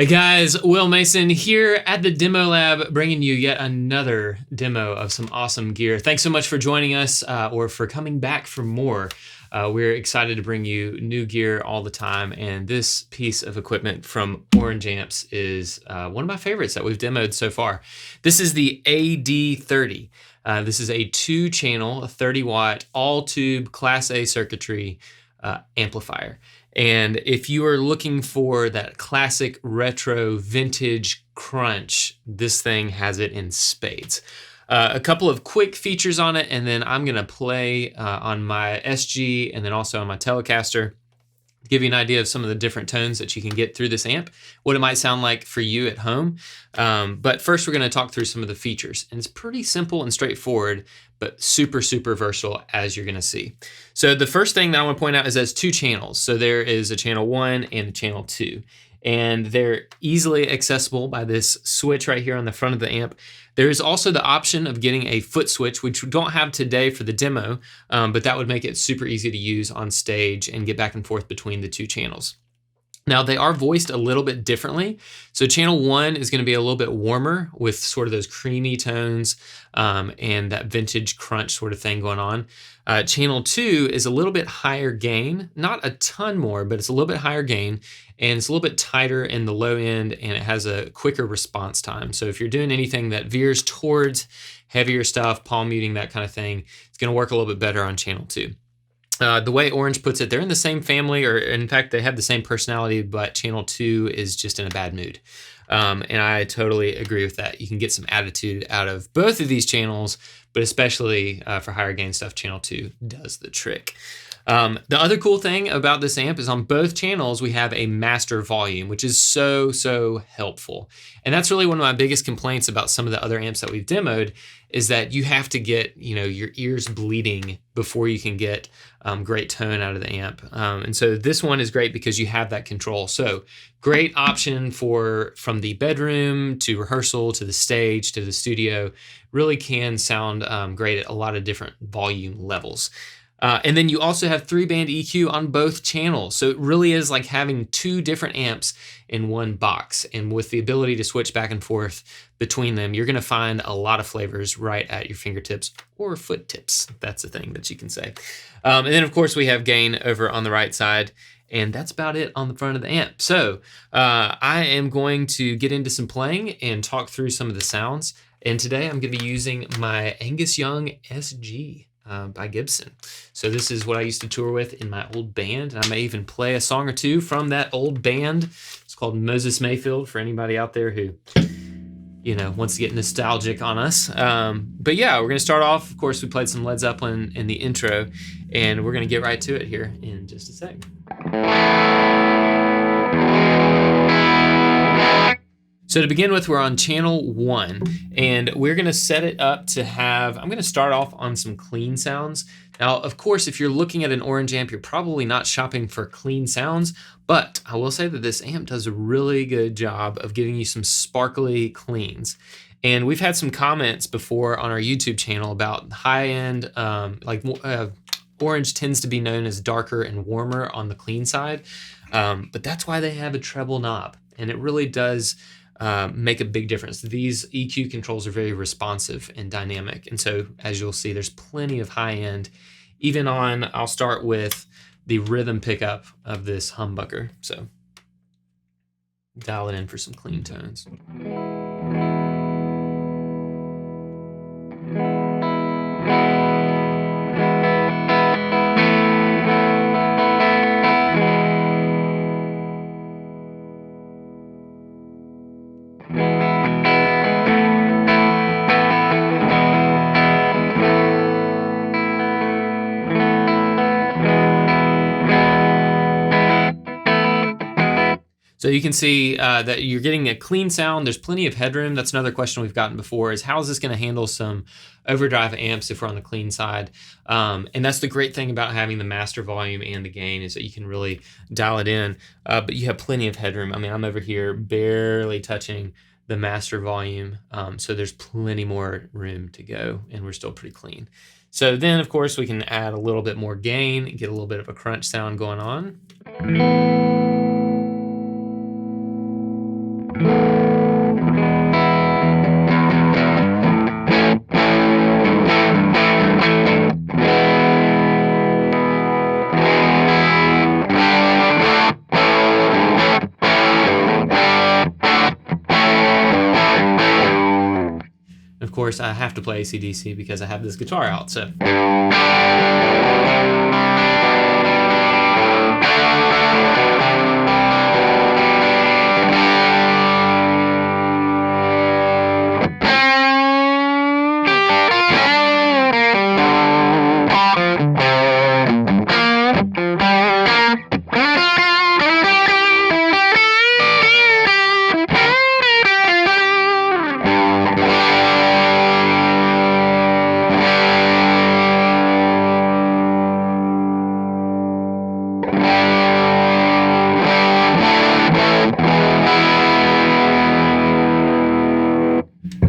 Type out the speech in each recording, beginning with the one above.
Hey guys, Will Mason here at the Demo Lab, bringing you yet another demo of some awesome gear. Thanks so much for joining us or for coming back for more. We're excited to bring you new gear all the time, and this piece of equipment from Orange Amps is one of my favorites that we've demoed so far. This is the AD30. This is a 2-channel, 30-watt, all-tube Class A circuitry amplifier. And if you are looking for that classic retro vintage crunch, this thing has it in spades. A couple of quick features on it, and then I'm gonna play on my SG and then also on my Telecaster, give you an idea of some of the different tones that you can get through this amp, what it might sound like for you at home. But first we're gonna talk through some of the features, and it's pretty simple and straightforward, but super, super versatile, as you're gonna see. So the first thing that I wanna point out is there's 2 channels. So there is a channel 1 and a channel 2, and they're easily accessible by this switch right here on the front of the amp. There is also the option of getting a foot switch, which we don't have today for the demo, but that would make it super easy to use on stage and get back and forth between the 2 channels. Now they are voiced a little bit differently. So channel 1 is gonna be a little bit warmer with sort of those creamy tones and that vintage crunch sort of thing going on. Channel 2 is a little bit higher gain, not a ton more, but it's a little bit higher gain, and it's a little bit tighter in the low end, and it has a quicker response time. So if you're doing anything that veers towards heavier stuff, palm muting, that kind of thing, it's gonna work a little bit better on channel 2. The way Orange puts it, they're in the same family, or in fact, they have the same personality, but channel 2 is just in a bad mood. And I totally agree with that. You can get some attitude out of both of these channels, but especially for higher gain stuff, channel 2 does the trick. The other cool thing about this amp is on both channels, we have a master volume, which is so helpful. And that's really one of my biggest complaints about some of the other amps that we've demoed, is that you have to get, your ears bleeding before you can get great tone out of the amp. And so this one is great because you have that control. So great option from the bedroom to rehearsal to the stage to the studio. Really can sound great at a lot of different volume levels. And then you also have 3-band EQ on both channels. So it really is like having 2 different amps in one box. And with the ability to switch back and forth between them, you're gonna find a lot of flavors right at your fingertips or foot tips. That's a thing that you can say. And then of course we have gain over on the right side. And that's about it on the front of the amp. So I am going to get into some playing and talk through some of the sounds. And today I'm gonna be using my Angus Young SG. By Gibson. So this is what I used to tour with in my old band, and I may even play a song or two from that old band. It's called Moses Mayfield, for anybody out there who wants to get nostalgic on us. But yeah, we're gonna start off. Of course, we played some Led Zeppelin in the intro, and we're gonna get right to it here in just a sec. So to begin with, we're on channel 1, and we're gonna set it up to have, I'm gonna start off on some clean sounds. Now, of course, if you're looking at an Orange amp, you're probably not shopping for clean sounds, but I will say that this amp does a really good job of giving you some sparkly cleans. And we've had some comments before on our YouTube channel about high-end, Orange tends to be known as darker and warmer on the clean side, but that's why they have a treble knob, and it really does make a big difference. These EQ controls are very responsive and dynamic. And so as you'll see, there's plenty of high end, even on, I'll start with the rhythm pickup of this humbucker. So dial it in for some clean tones. So you can see that you're getting a clean sound. There's plenty of headroom. That's another question we've gotten before, is how is this gonna handle some overdrive amps if we're on the clean side? And that's the great thing about having the master volume and the gain, is that you can really dial it in, but you have plenty of headroom. I mean, I'm over here barely touching the master volume, so there's plenty more room to go, and we're still pretty clean. So then, of course, we can add a little bit more gain and get a little bit of a crunch sound going on. course, I have to play AC/DC because I have this guitar out. So.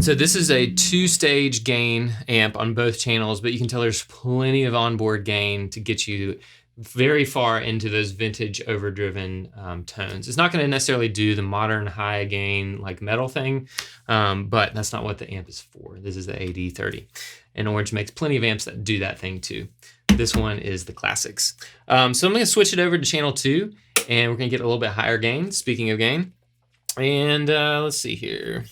So this is a 2-stage gain amp on both channels, but you can tell there's plenty of onboard gain to get you very far into those vintage overdriven tones. It's not going to necessarily do the modern high gain like metal thing, but that's not what the amp is for. This is the AD30, and Orange makes plenty of amps that do that thing too. This one is the Classics. So I'm going to switch it over to channel 2, and we're going to get a little bit higher gain, speaking of gain. And let's see here.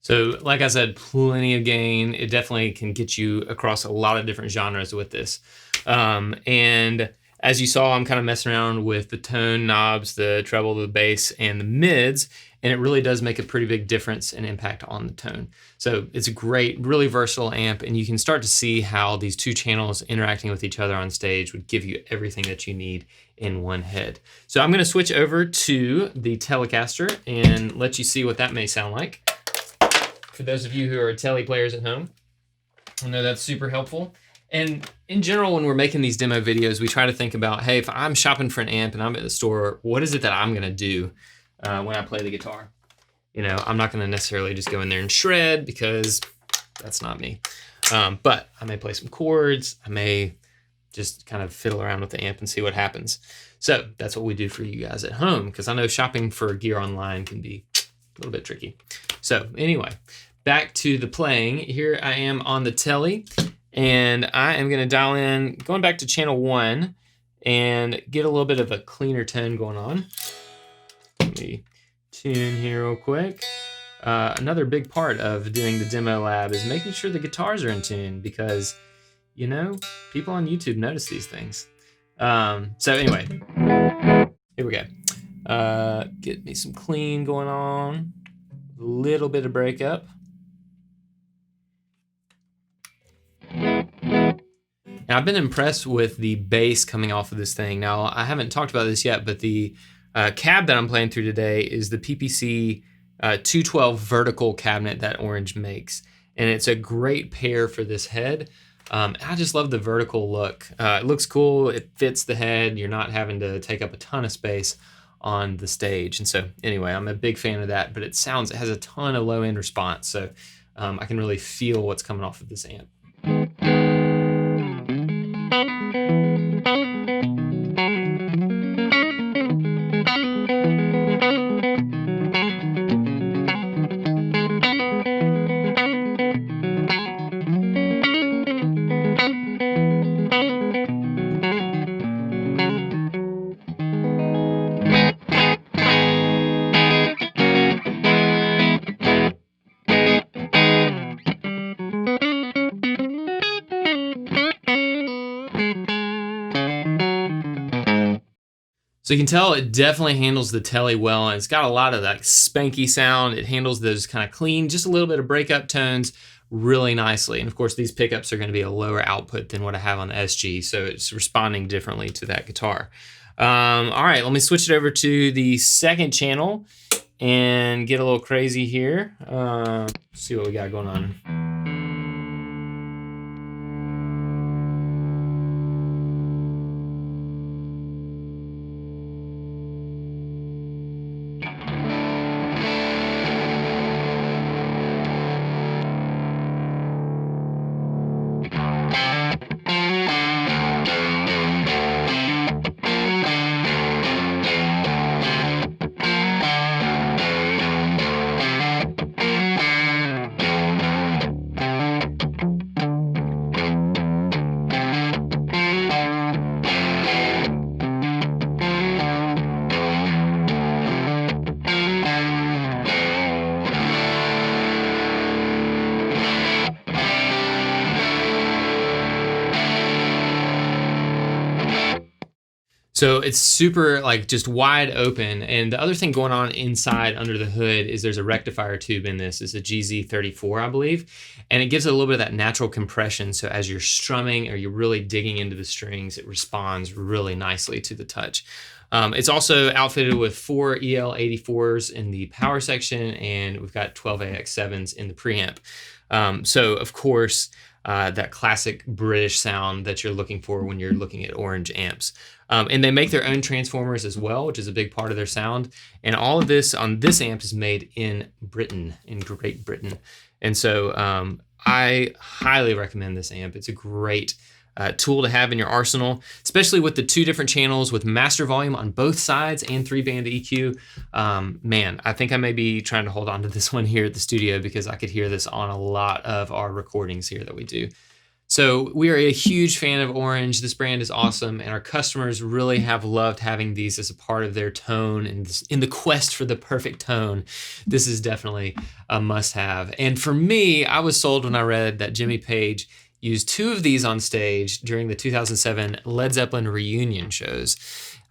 So like I said, plenty of gain. It definitely can get you across a lot of different genres with this. And as you saw, I'm kind of messing around with the tone knobs, the treble, the bass, and the mids, and it really does make a pretty big difference and impact on the tone. So it's a great, really versatile amp, and you can start to see how these two channels interacting with each other on stage would give you everything that you need in one head. So I'm gonna switch over to the Telecaster and let you see what that may sound like. For those of you who are Tele players at home, I know that's super helpful. And in general, when we're making these demo videos, we try to think about, hey, if I'm shopping for an amp and I'm at the store, what is it that I'm gonna do when I play the guitar? You know, I'm not gonna necessarily just go in there and shred because that's not me. But I may play some chords, I may just kind of fiddle around with the amp and see what happens. So that's what we do for you guys at home, because I know shopping for gear online can be a little bit tricky. So anyway, back to the playing. Here I am on the Tele, and I am gonna dial in, going back to channel 1, and get a little bit of a cleaner tone going on. Let me tune here real quick. Another big part of doing the demo lab is making sure the guitars are in tune, because, you know, people on YouTube notice these things. So anyway, here we go. Get me some clean going on. A little bit of breakup. Now, I've been impressed with the bass coming off of this thing. Now, I haven't talked about this yet, but the cab that I'm playing through today is the PPC 212 vertical cabinet that Orange makes. And it's a great pair for this head. I just love the vertical look. It looks cool, it fits the head, you're not having to take up a ton of space on the stage. And so anyway, I'm a big fan of that, but it has a ton of low end response. So I can really feel what's coming off of this amp. So you can tell it definitely handles the telly well, and it's got a lot of that spanky sound. It handles those kind of clean, just a little bit of breakup tones really nicely. And of course, these pickups are going to be a lower output than what I have on the SG, so it's responding differently to that guitar. All right, let me switch it over to the second channel and get a little crazy here. See what we got going on. So it's super like just wide open. And the other thing going on inside under the hood is there's a rectifier tube in this. It's a GZ34, I believe. And it gives it a little bit of that natural compression. So as you're strumming or you're really digging into the strings, it responds really nicely to the touch. It's also outfitted with 4 EL84s in the power section, and we've got 12 AX7s in the preamp. So of course, that classic British sound that you're looking for when you're looking at Orange amps. And they make their own transformers as well, which is a big part of their sound. And all of this on this amp is made in Britain, in Great Britain. And so I highly recommend this amp. It's a great tool to have in your arsenal, especially with the 2 different channels with master volume on both sides and 3-band EQ. Man, I think I may be trying to hold on to this one here at the studio because I could hear this on a lot of our recordings here that we do. So we are a huge fan of Orange. This brand is awesome, and our customers really have loved having these as a part of their tone and in the quest for the perfect tone. This is definitely a must-have. And for me, I was sold when I read that Jimmy Page used 2 of these on stage during the 2007 Led Zeppelin reunion shows.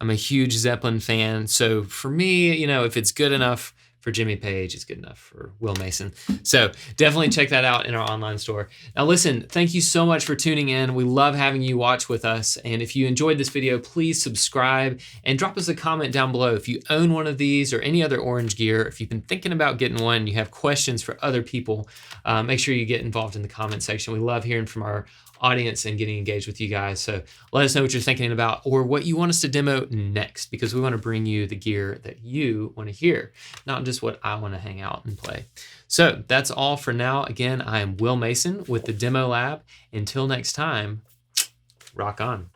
I'm a huge Zeppelin fan, so for me, you know, if it's good enough for Jimmy Page, it's good enough for Will Mason. So definitely check that out in our online store. Now listen, thank you so much for tuning in. We love having you watch with us. And if you enjoyed this video, please subscribe and drop us a comment down below. If you own one of these or any other Orange gear, if you've been thinking about getting one, you have questions for other people, make sure you get involved in the comment section. We love hearing from our audience and getting engaged with you guys. So let us know what you're thinking about or what you want us to demo next, because we want to bring you the gear that you want to hear, not just what I want to hang out and play. So that's all for now. Again, I am Will Mason with the Demo Lab. Until next time, rock on.